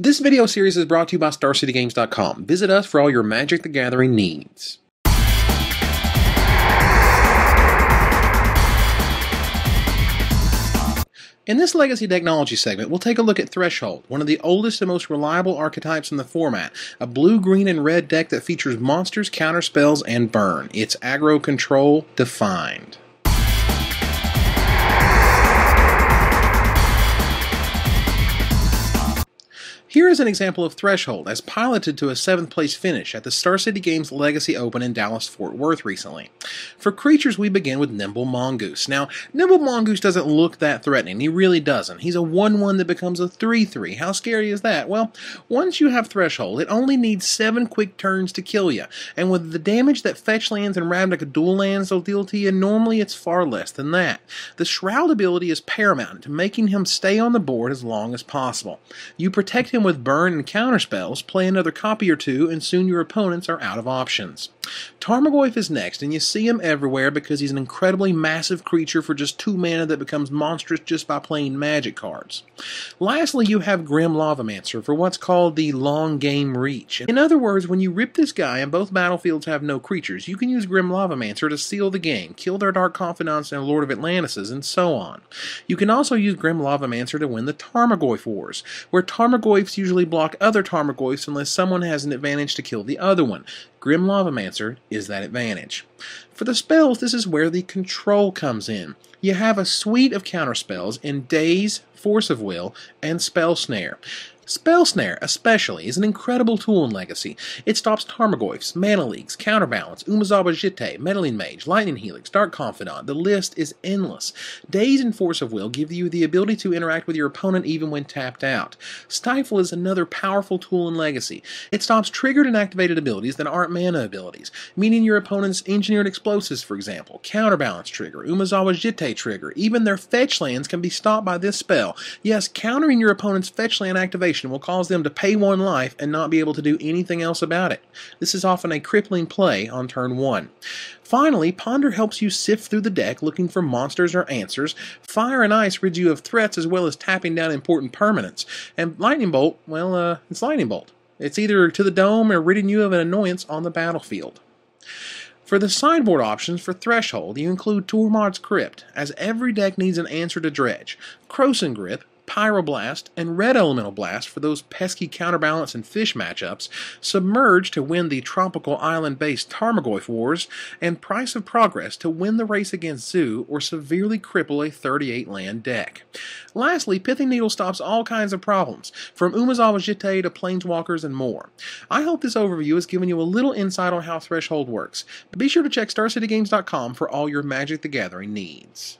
This video series is brought to you by StarCityGames.com. Visit us for all your Magic the Gathering needs. In this Legacy Decknology segment, we'll take a look at Threshold, one of the oldest and most reliable archetypes in the format, a blue, green, and red deck that features monsters, counterspells, and burn. It's aggro control defined. Here is an example of Threshold, as piloted to a 7th place finish at the Star City Games Legacy Open in Dallas-Fort Worth recently. For creatures, we begin with Nimble Mongoose. Now, Nimble Mongoose doesn't look that threatening. He really doesn't. He's a 1/1 that becomes a 3/3. How scary is that? Well, once you have Threshold, it only needs 7 quick turns to kill you. And with the damage that fetch lands and Ravnica dual lands will deal to you, normally it's far less than that. The Shroud ability is paramount to making him stay on the board as long as possible. You protect him with burn and counterspells, play another copy or two, and soon your opponents are out of options. Tarmogoyf is next, and you see him everywhere because he's an incredibly massive creature for just 2 mana that becomes monstrous just by playing magic cards. Lastly, you have Grim Lavamancer for what's called the long game reach. In other words, when you rip this guy and both battlefields have no creatures, you can use Grim Lavamancer to seal the game, kill their Dark Confidants and Lord of Atlantises, and so on. You can also use Grim Lavamancer to win the Tarmogoyf Wars, where Tarmogoyfs usually block other Tarmogoyfs unless someone has an advantage to kill the other one. Grim Lavamancer is that advantage. For the spells, this is where the control comes in. You have a suite of counterspells in Daze, Force of Will, and Spell Snare. Spell Snare, especially, is an incredible tool in Legacy. It stops Tarmogoyfs, Mana Leaks, Counterbalance, Umezawa Jitte, Meddling Mage, Lightning Helix, Dark Confidant. The list is endless. Daze and Force of Will give you the ability to interact with your opponent even when tapped out. Stifle is another powerful tool in Legacy. It stops triggered and activated abilities that aren't mana abilities, meaning your opponent's Engineered Explosives, for example, Counterbalance trigger, Umezawa Jitte trigger. Even their fetch lands can be stopped by this spell. Yes, countering your opponent's fetch land activation will cause them to pay 1 life and not be able to do anything else about it. This is often a crippling play on turn 1. Finally, Ponder helps you sift through the deck looking for monsters or answers. Fire and Ice rids you of threats as well as tapping down important permanents. And Lightning Bolt, well, it's Lightning Bolt. It's either to the dome or ridding you of an annoyance on the battlefield. For the sideboard options for Threshold, you include Tormod's Crypt, as every deck needs an answer to dredge. Krosan Grip, Pyroblast, and Red Elemental Blast for those pesky counterbalance and fish matchups, Submerge to win the tropical island-based Tarmogoyf Wars, and Price of Progress to win the race against Zoo or severely cripple a 38-land deck. Lastly, Pithing Needle stops all kinds of problems, from Umezawa Jitte to Planeswalkers and more. I hope this overview has given you a little insight on how Threshold works, but be sure to check StarCityGames.com for all your Magic the Gathering needs.